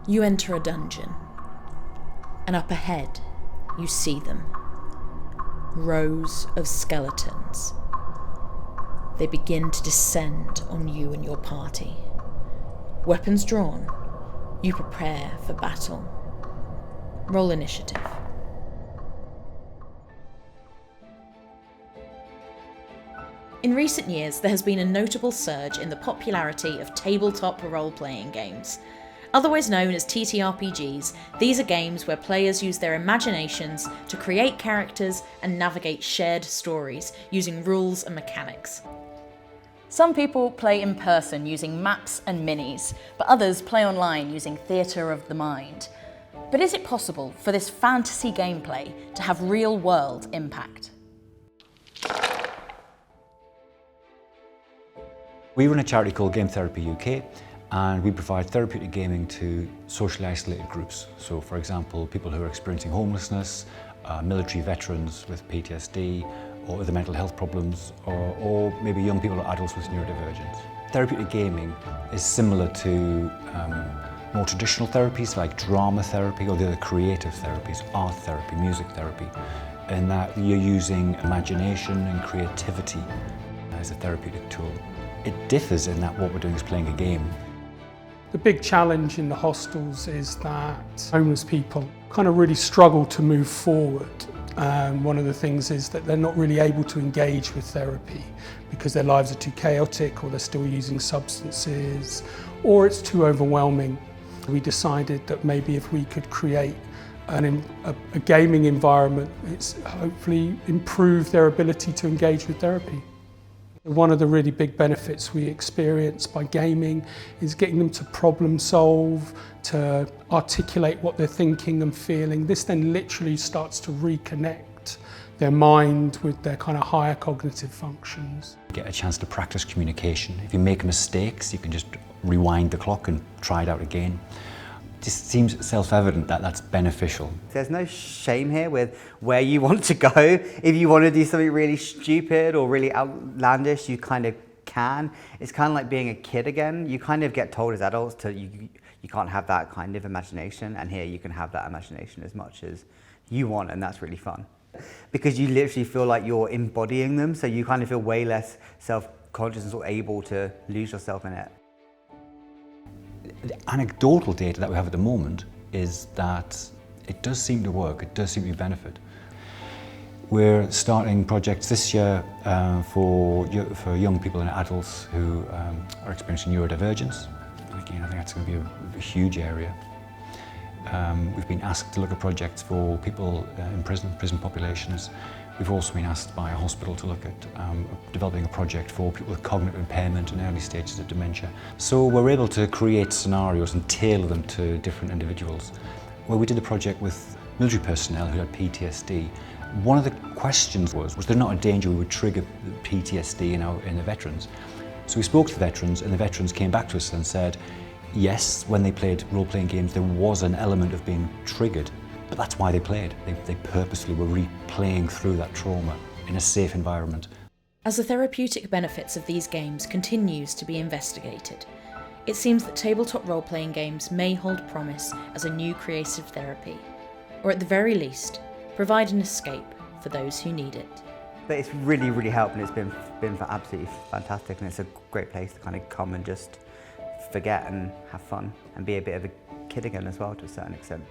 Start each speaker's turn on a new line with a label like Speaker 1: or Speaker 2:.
Speaker 1: You enter a dungeon, and up ahead you see them. Rows of skeletons. They begin to descend on you and your party. Weapons drawn, you prepare for battle. Roll initiative. In recent years, there has been a notable surge in the popularity of tabletop role-playing games. Otherwise known as TTRPGs, these are games where players use their imaginations to create characters and navigate shared stories using rules and mechanics. Some people play in person using maps and minis, but others play online using theatre of the mind. But is it possible for this fantasy gameplay to have real-world impact?
Speaker 2: We run a charity called Game Therapy UK, and we provide therapeutic gaming to socially isolated groups. So for example, people who are experiencing homelessness, military veterans with PTSD, or other mental health problems, or maybe young people or adults with neurodivergence. Therapeutic gaming is similar to more traditional therapies like drama therapy or the other creative therapies, art therapy, music therapy, in that you're using imagination and creativity as a therapeutic tool. It differs in that what we're doing is playing a game.
Speaker 3: The big challenge in the hostels is that homeless people kind of really struggle to move forward. One of the things is that they're not really able to engage with therapy because their lives are too chaotic, or they're still using substances, or it's too overwhelming. We decided that maybe if we could create a gaming environment, it's hopefully improve their ability to engage with therapy. One of the really big benefits we experience by gaming is getting them to problem solve, to articulate what they're thinking and feeling. This then literally starts to reconnect their mind with their kind of higher cognitive functions.
Speaker 2: Get a chance to practice communication. If you make mistakes, you can just rewind the clock and try it out again. It just seems self-evident that that's beneficial.
Speaker 4: There's no shame here with where you want to go. If you want to do something really stupid or really outlandish, you kind of can. It's kind of like being a kid again. You kind of get told as adults to you can't have that kind of imagination, and here you can have that imagination as much as you want, and that's really fun. Because you literally feel like you're embodying them, so you kind of feel way less self-conscious and sort of able to lose yourself in it.
Speaker 2: The anecdotal data that we have at the moment is that it does seem to work, it does seem to be benefit. We're starting projects this year for young people and adults who are experiencing neurodivergence. Again, I think that's going to be a huge area. We've been asked to look at projects for people in prison populations. We've also been asked by a hospital to look at developing a project for people with cognitive impairment and early stages of dementia. So we're able to create scenarios and tailor them to different individuals. Well, we did a project with military personnel who had PTSD. One of the questions was there not a danger we would trigger PTSD in the veterans? So we spoke to the veterans, and the veterans came back to us and said, yes, when they played role-playing games, there was an element of being triggered. But that's why they played. They purposely were replaying through that trauma in a safe environment.
Speaker 1: As the therapeutic benefits of these games continues to be investigated, it seems that tabletop role-playing games may hold promise as a new creative therapy, or at the very least, provide an escape for those who need it.
Speaker 4: But it's really, really helped, and it's been absolutely fantastic, and it's a great place to kind of come and just forget and have fun and be a bit of a kid again as well, to a certain extent.